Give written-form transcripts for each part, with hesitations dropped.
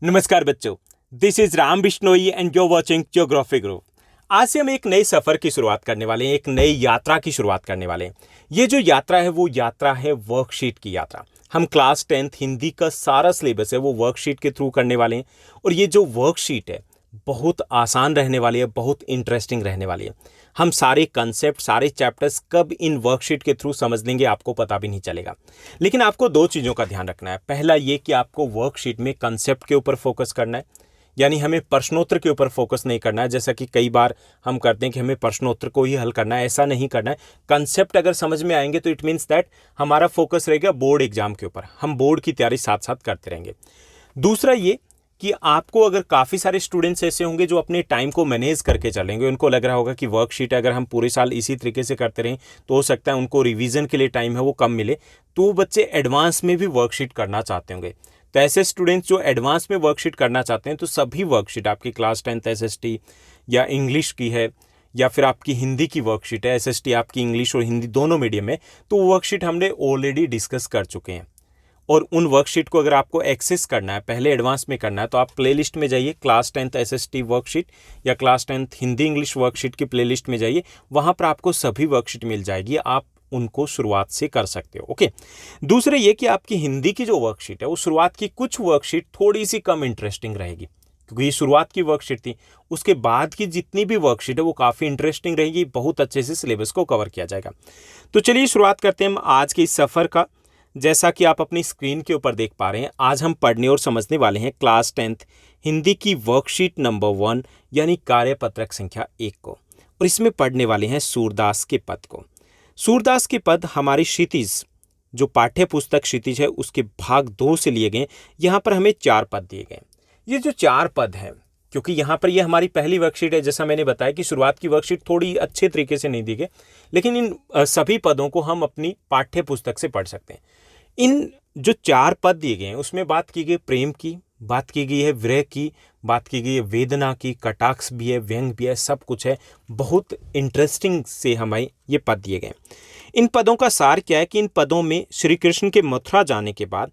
नमस्कार बच्चों, this is Ram Bishnoi and you watching geography group. आज से हम एक नए सफर की शुरुआत करने वाले हैं, एक नई यात्रा की शुरुआत करने वाले हैं। ये जो यात्रा है वो यात्रा है वर्कशीट की यात्रा। हम क्लास 10th हिंदी का सारा सिलेबस है वो वर्कशीट के थ्रू करने वाले हैं। और ये जो वर्कशीट है बहुत आसान रहने वाली है, बहुत इंटरेस्टिंग रहने वाली है। हम सारे कंसेप्ट, सारे चैप्टर्स कब इन वर्कशीट के थ्रू समझ लेंगे आपको पता भी नहीं चलेगा। लेकिन आपको दो चीज़ों का ध्यान रखना है। पहला ये कि आपको वर्कशीट में कंसेप्ट के ऊपर फोकस करना है, यानी हमें प्रश्नोत्तर के ऊपर फोकस नहीं करना है। जैसा कि कई बार हम करते हैं कि हमें प्रश्नोत्तर को ही हल करना है, ऐसा नहीं करना है। कंसेप्ट अगर समझ में आएंगे तो इट मीन्स दैट हमारा फोकस रहेगा बोर्ड एग्जाम के ऊपर, हम बोर्ड की तैयारी साथ साथ करते रहेंगे। दूसरा ये कि आपको अगर काफ़ी सारे स्टूडेंट्स ऐसे होंगे जो अपने टाइम को मैनेज करके चलेंगे, उनको लग रहा होगा कि वर्कशीट अगर हम पूरे साल इसी तरीके से करते रहें तो हो सकता है उनको रिवीजन के लिए टाइम है वो कम मिले, तो वो बच्चे एडवांस में भी वर्कशीट करना चाहते होंगे। तो ऐसे स्टूडेंट्स जो एडवांस में वर्कशीट करना चाहते हैं तो सभी वर्कशीट आपकी क्लास 10th SST या इंग्लिश की है या फिर आपकी हिंदी की वर्कशीट है, SST आपकी इंग्लिश और हिंदी दोनों मीडियम में, तो वर्कशीट हमने ऑलरेडी डिस्कस कर चुके हैं। और उन वर्कशीट को अगर आपको एक्सेस करना है, पहले एडवांस में करना है, तो आप प्लेलिस्ट में जाइए, क्लास 10th SST वर्कशीट या class 10th Hindi English worksheet की प्लेलिस्ट में जाइए, वहाँ पर आपको सभी वर्कशीट मिल जाएगी, आप उनको शुरुआत से कर सकते हो। ओके। दूसरे ये कि आपकी हिंदी की जो वर्कशीट है वो शुरुआत की कुछ वर्कशीट थोड़ी सी कम इंटरेस्टिंग रहेगी, क्योंकि ये शुरुआत की वर्कशीट थी। उसके बाद की जितनी भी वर्कशीट है वो काफ़ी इंटरेस्टिंग रहेगी, बहुत अच्छे से सिलेबस को कवर किया जाएगा। तो चलिए शुरुआत करते हैं हम आज के इस सफ़र का। जैसा कि आप अपनी स्क्रीन के ऊपर देख पा रहे हैं, आज हम पढ़ने और समझने वाले हैं क्लास 10th हिंदी की वर्कशीट नंबर 1 यानी कार्यपत्रक संख्या 1 को। और इसमें पढ़ने वाले हैं सूरदास के पद को। सूरदास के पद हमारी क्षितिज, जो पाठ्य पुस्तक क्षितिज है उसके भाग 2 से लिए गए। यहाँ पर हमें 4 पद दिए गए। ये जो 4 पद हैं, क्योंकि यहाँ पर ये हमारी पहली वर्कशीट है, जैसा मैंने बताया कि शुरुआत की वर्कशीट थोड़ी अच्छे तरीके से नहीं दी गई, लेकिन इन सभी पदों को हम अपनी पाठ्य पुस्तक से पढ़ सकते हैं। इन जो 4 पद दिए गए हैं उसमें बात की गई प्रेम की, बात की गई है विरह की, बात की गई है वेदना की, कटाक्ष भी है, व्यंग भी है, सब कुछ है। बहुत इंटरेस्टिंग से हमें ये पद दिए गए। इन पदों का सार क्या है कि इन पदों में श्री कृष्ण के मथुरा जाने के बाद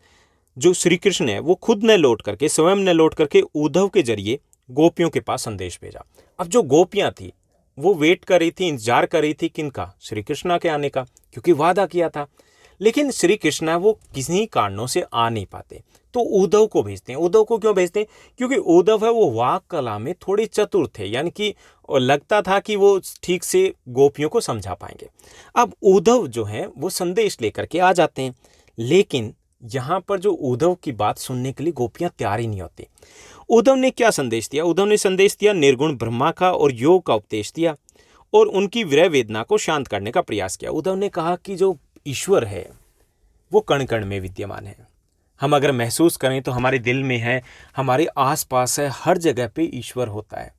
जो श्री कृष्ण है वो खुद न लौट करके, स्वयं न लौट करके उद्धव के जरिए गोपियों के पास संदेश भेजा। अब जो गोपियां थी वो वेट कर रही थी, इंतजार कर रही थी किनका? श्री कृष्णा के आने का, क्योंकि वादा किया था। लेकिन श्री कृष्णा वो किसी कारणों से आ नहीं पाते, तो उद्धव को भेजते हैं। उद्धव को क्यों भेजते हैं? क्योंकि उद्धव है वो वाक कला में थोड़े चतुर थे, यानी कि लगता था कि वो ठीक से गोपियों को समझा पाएंगे। अब उद्धव जो है वो संदेश लेकर के आ जाते हैं, लेकिन यहाँ पर जो उद्धव की बात सुनने के लिए गोपियाँ तैयार ही नहीं होती। उद्धव ने क्या संदेश दिया? उद्धव ने संदेश दिया निर्गुण ब्रह्मा का और योग का उपदेश दिया और उनकी विरह वेदना को शांत करने का प्रयास किया। उद्धव ने कहा कि जो ईश्वर है वो कण कण में विद्यमान है। हम अगर महसूस करें तो हमारे दिल में है, हमारे आसपास है, हर जगह पे ईश्वर होता है।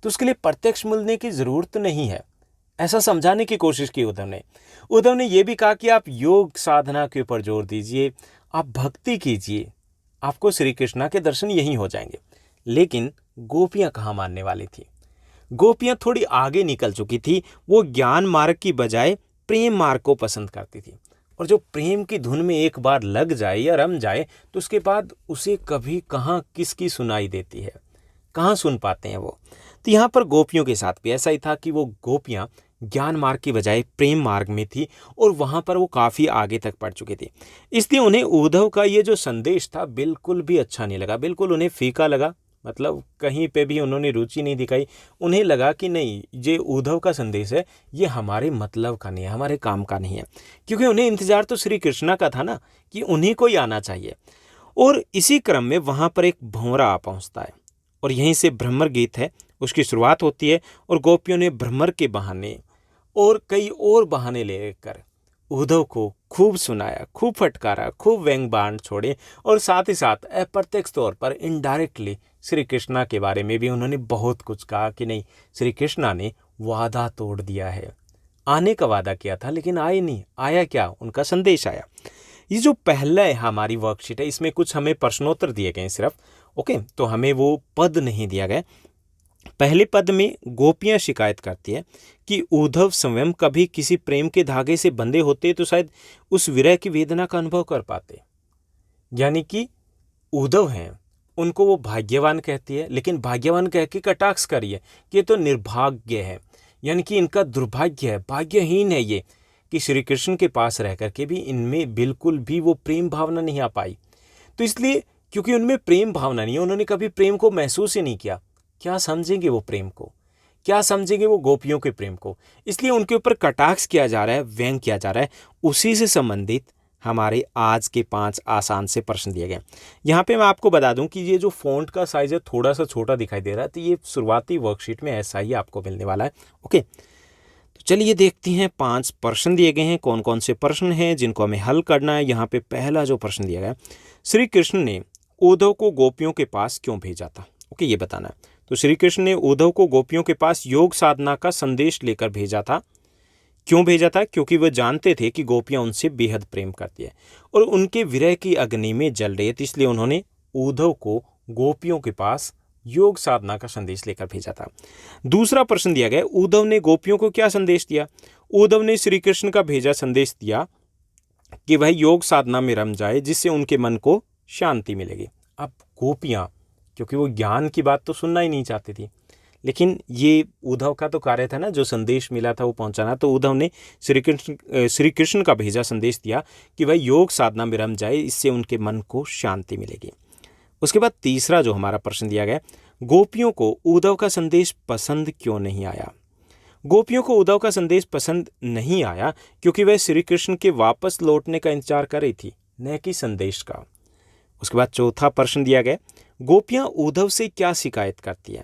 तो उसके लिए प्रत्यक्ष मिलने की जरूरत नहीं है, ऐसा समझाने की कोशिश की उद्धव ने। उद्धव ने यह भी कहा कि आप योग साधना के ऊपर जोर दीजिए, आप भक्ति कीजिए, आपको श्री कृष्णा के दर्शन यहीं हो जाएंगे। लेकिन गोपियां कहाँ मानने वाली थी? गोपियां थोड़ी आगे निकल चुकी थी। वो ज्ञान मार्ग की बजाय प्रेम मार्ग को पसंद करती थी। और जो प्रेम की धुन में एक बार लग जाए या रम जाए तो उसके बाद उसे कभी कहाँ किसकी सुनाई देती है, कहाँ सुन पाते हैं वो। तो यहाँ पर गोपियों के साथ भी ऐसा ही था कि वो गोपियाँ ज्ञान मार्ग की बजाय प्रेम मार्ग में थी और वहाँ पर वो काफ़ी आगे तक पढ़ चुकी थी। इसलिए उन्हें उद्धव का ये जो संदेश था बिल्कुल भी अच्छा नहीं लगा, बिल्कुल उन्हें फीका लगा। मतलब कहीं पे भी उन्होंने रुचि नहीं दिखाई। उन्हें लगा कि नहीं, ये उद्धव का संदेश है, ये हमारे मतलब का नहीं है, हमारे काम का नहीं है। क्योंकि उन्हें इंतजार तो श्री कृष्णा का था ना, कि उन्हीं को ही आना चाहिए। और इसी क्रम में वहाँ पर एक भंवरा आ पहुँचता है और यहीं से भ्रमर गीत है उसकी शुरुआत होती है। और गोपियों ने भ्रमर के बहाने और कई और बहाने लेकर उद्धव को खूब सुनाया, खूब फटकारा, खूब व्यंग बाण छोड़े और साथ ही साथ अप्रत्यक्ष तौर पर इनडायरेक्टली श्री कृष्णा के बारे में भी उन्होंने बहुत कुछ कहा कि नहीं, श्री कृष्णा ने वादा तोड़ दिया है, आने का वादा किया था लेकिन आए नहीं। आया क्या? उनका संदेश आया। ये जो पहला है हमारी वर्कशीट है, इसमें कुछ हमें प्रश्नोत्तर दिए गए सिर्फ। ओके, तो हमें वो पद नहीं दिया गया। पहले पद में गोपियां शिकायत करती है कि उद्धव स्वयं कभी किसी प्रेम के धागे से बंधे होते तो शायद उस विरह की वेदना का अनुभव कर पाते। यानी कि उद्धव हैं उनको वो भाग्यवान कहती है, लेकिन भाग्यवान कह के कटाक्ष कर रही है कि ये तो निर्भाग्य है, यानी कि इनका दुर्भाग्य है, भाग्यहीन है ये, कि श्री कृष्ण के पास रह करके भी इनमें बिल्कुल भी वो प्रेम भावना नहीं आ पाई। तो इसलिए क्योंकि उनमें प्रेम भावना नहीं है, उन्होंने कभी प्रेम को महसूस ही नहीं किया, क्या समझेंगे वो प्रेम को, क्या समझेंगे वो गोपियों के प्रेम को। इसलिए उनके ऊपर कटाक्ष किया जा रहा है, व्यंग किया जा रहा है। उसी से संबंधित हमारे आज के 5 आसान से प्रश्न दिए गए। यहाँ पे मैं आपको बता दूं कि ये जो फ़ॉन्ट का साइज़ है थोड़ा सा छोटा दिखाई दे रहा है, तो ये शुरुआती वर्कशीट में ऐसा ही आपको मिलने वाला है। ओके, तो चलिए देखते हैं 5 प्रश्न दिए गए हैं, कौन कौन से प्रश्न हैं जिनको हमें हल करना है। यहाँ पे पहला जो प्रश्न दिया गया, श्री कृष्ण ने उद्धव को गोपियों के पास क्यों भेजा था? ओके, ये बताना है। तो श्री कृष्ण ने उद्धव को गोपियों के पास योग साधना का संदेश लेकर भेजा था। क्यों भेजा था? क्योंकि वह जानते थे कि गोपियां उनसे बेहद प्रेम करती है और उनके विरह की अग्नि में जल रही है, तो इसलिए उन्होंने उद्धव को गोपियों के पास योग साधना का संदेश लेकर भेजा था। दूसरा प्रश्न दिया गया, उद्धव ने गोपियों को क्या संदेश दिया? उद्धव ने श्री कृष्ण का भेजा संदेश दिया कि वह योग साधना में रम जाए, जिससे उनके मन को शांति मिलेगी। अब गोपियां, क्योंकि वो ज्ञान की बात तो सुनना ही नहीं चाहती थी, लेकिन ये उद्धव का तो कार्य था ना, जो संदेश मिला था वो पहुंचाना। तो उद्धव ने श्री कृष्ण का भेजा संदेश दिया कि वह योग साधना में रम जाए, इससे उनके मन को शांति मिलेगी। उसके बाद तीसरा जो हमारा प्रश्न दिया गया, गोपियों को उद्धव का संदेश पसंद क्यों नहीं आया? गोपियों को उद्धव का संदेश पसंद नहीं आया क्योंकि वह श्री कृष्ण के वापस लौटने का इंतजार कर रही थी, न कि संदेश का। उसके बाद चौथा प्रश्न दिया गया, गोपियां उद्धव से क्या शिकायत करती है?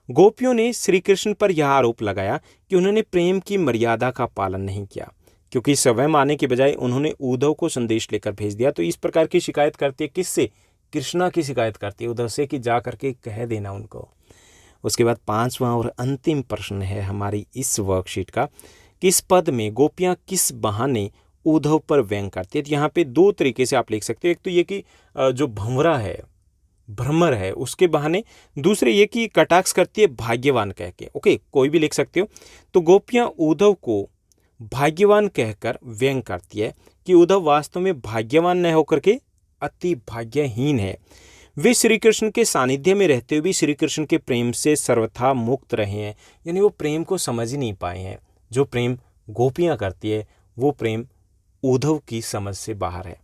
गोपियों ने श्री कृष्ण पर यह आरोप लगाया कि उन्होंने प्रेम की मर्यादा का पालन नहीं किया, क्योंकि स्वयं आने के बजाय उन्होंने उद्धव को संदेश लेकर भेज दिया। तो इस प्रकार की शिकायत करती है, किससे? कृष्णा की शिकायत करती है उद्धव से कि जा करके कह देना उनको। उसके बाद 5वां और अंतिम प्रश्न है हमारी इस वर्कशीट का, कि इस पद में गोपियां किस बहाने उद्धव पर व्यंग करती है? तो यहाँ पे 2 तरीके से आप लिख सकते हो। एक तो ये कि जो भंवरा है, भ्रमर है, उसके बहाने। दूसरे ये कि कटाक्ष करती है भाग्यवान कह के। ओके, कोई भी लिख सकते हो। तो गोपियां उद्धव को भाग्यवान कहकर व्यंग करती है कि उद्धव वास्तव में भाग्यवान न होकर के अति भाग्यहीन है। वे श्री कृष्ण के सानिध्य में रहते हुए भी श्री कृष्ण के प्रेम से सर्वथा मुक्त रहे हैं, यानी वो प्रेम को समझ ही नहीं पाए हैं। जो प्रेम गोपियां करती है वो प्रेम उद्धव की समझ से बाहर है।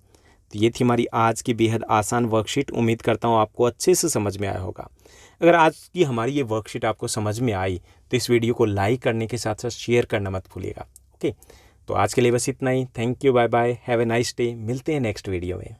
तो ये थी हमारी आज की बेहद आसान वर्कशीट। उम्मीद करता हूँ आपको अच्छे से समझ में आया होगा। अगर आज की हमारी ये वर्कशीट आपको समझ में आई तो इस वीडियो को लाइक करने के साथ साथ शेयर करना मत भूलिएगा। ओके, तो आज के लिए बस इतना ही। Thank you, bye bye, have a nice day. मिलते हैं नेक्स्ट वीडियो में।